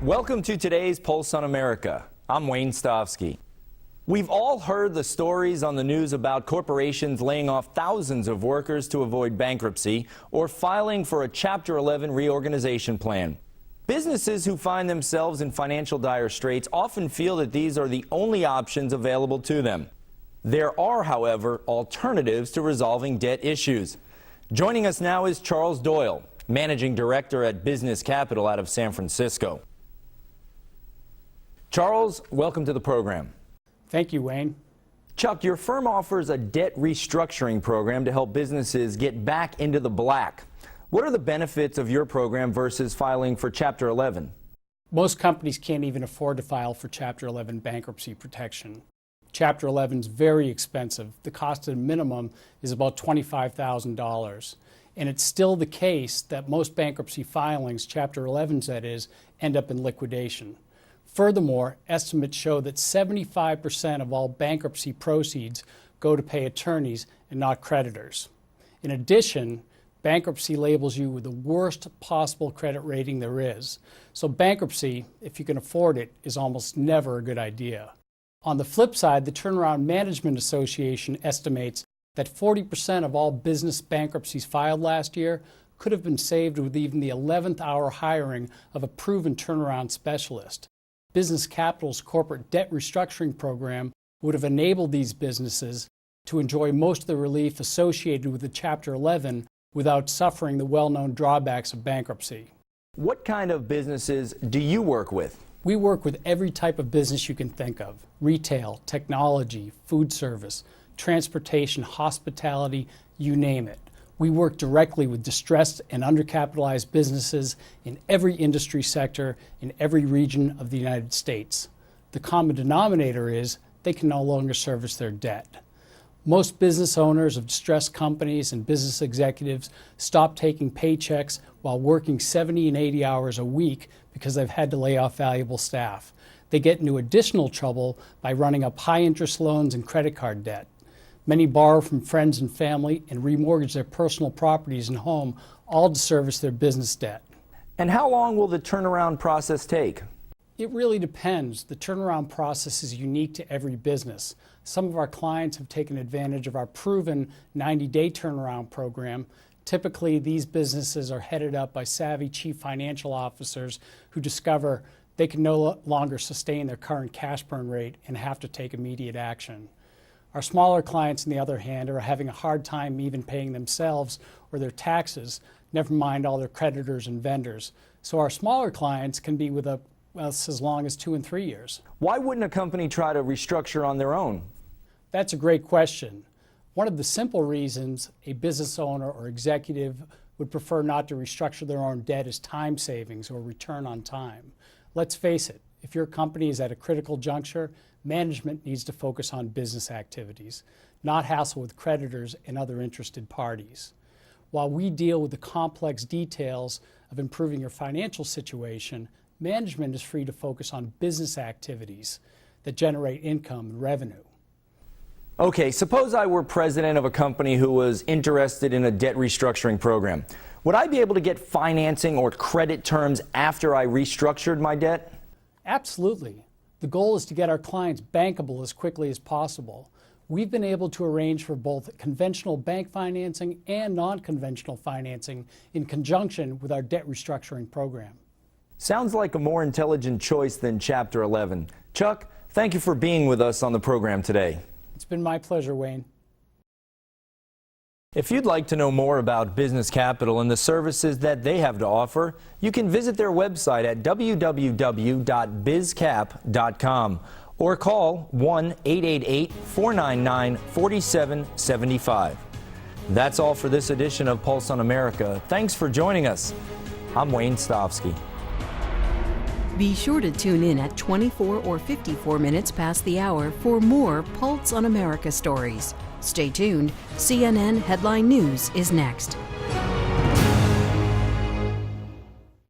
Welcome to today's Pulse on America. I'm Wayne Stofsky. We've all heard the stories on the news about corporations laying off thousands of workers to avoid bankruptcy or filing for a Chapter 11 reorganization plan. Businesses who find themselves in financial dire straits often feel that these are the only options available to them. There are, however, alternatives to resolving debt issues. Joining us now is Charles Doyle, Managing Director at Business Capital out of San Francisco. Charles, welcome to the program. Thank you, Wayne. Chuck, your firm offers a debt restructuring program to help businesses get back into the black. What are the benefits of your program versus filing for Chapter 11? Most companies can't even afford to file for Chapter 11 bankruptcy protection. Chapter 11 is very expensive. The cost at a minimum is about $25,000. And it's still the case that most bankruptcy filings, Chapter 11s that is, end up in liquidation. Furthermore, estimates show that 75% of all bankruptcy proceeds go to pay attorneys and not creditors. In addition, bankruptcy labels you with the worst possible credit rating there is. So bankruptcy, if you can afford it, is almost never a good idea. On the flip side, the Turnaround Management Association estimates that 40% of all business bankruptcies filed last year could have been saved with even the 11th hour hiring of a proven turnaround specialist. Business Capital's corporate debt restructuring program would have enabled these businesses to enjoy most of the relief associated with the Chapter 11 without suffering the well-known drawbacks of bankruptcy. What kind of businesses do you work with? We work with every type of business you can think of: retail, technology, food service, transportation, hospitality, you name it. We work directly with distressed and undercapitalized businesses in every industry sector in every region of the United States. The common denominator is they can no longer service their debt. Most business owners of distressed companies and business executives stop taking paychecks while working 70 and 80 hours a week because they've had to lay off valuable staff. They get into additional trouble by running up high interest loans and credit card debt. Many borrow from friends and family and remortgage their personal properties and home, all to service their business debt. And how long will the turnaround process take? It really depends. The turnaround process is unique to every business. Some of our clients have taken advantage of our proven 90-day turnaround program. Typically, these businesses are headed up by savvy chief financial officers who discover they can no longer sustain their current cash burn rate and have to take immediate action. Our smaller clients, on the other hand, are having a hard time even paying themselves or their taxes, never mind all their creditors and vendors. So our smaller clients can be with us as long as 2 and 3 years. Why wouldn't a company try to restructure on their own? That's a great question. One of the simple reasons a business owner or executive would prefer not to restructure their own debt is time savings or return on time. Let's face it, if your company is at a critical juncture, management needs to focus on business activities, not hassle with creditors and other interested parties. While we deal with the complex details of improving your financial situation, management is free to focus on business activities that generate income and revenue. Okay, suppose I were president of a company who was interested in a debt restructuring program. Would I be able to get financing or credit terms after I restructured my debt? Absolutely. The goal is to get our clients bankable as quickly as possible. We've been able to arrange for both conventional bank financing and non-conventional financing in conjunction with our debt restructuring program. Sounds like a more intelligent choice than Chapter 11. Chuck, thank you for being with us on the program today. It's been my pleasure, Wayne. If you'd like to know more about Business Capital and the services that they have to offer, you can visit their website at www.bizcap.com or call 1-888-499-4775. That's all for this edition of Pulse on America. Thanks for joining us. I'm Wayne Stofsky. Be sure to tune in at 24 or 54 minutes past the hour for more Pulse on America stories. Stay tuned. CNN Headline News is next.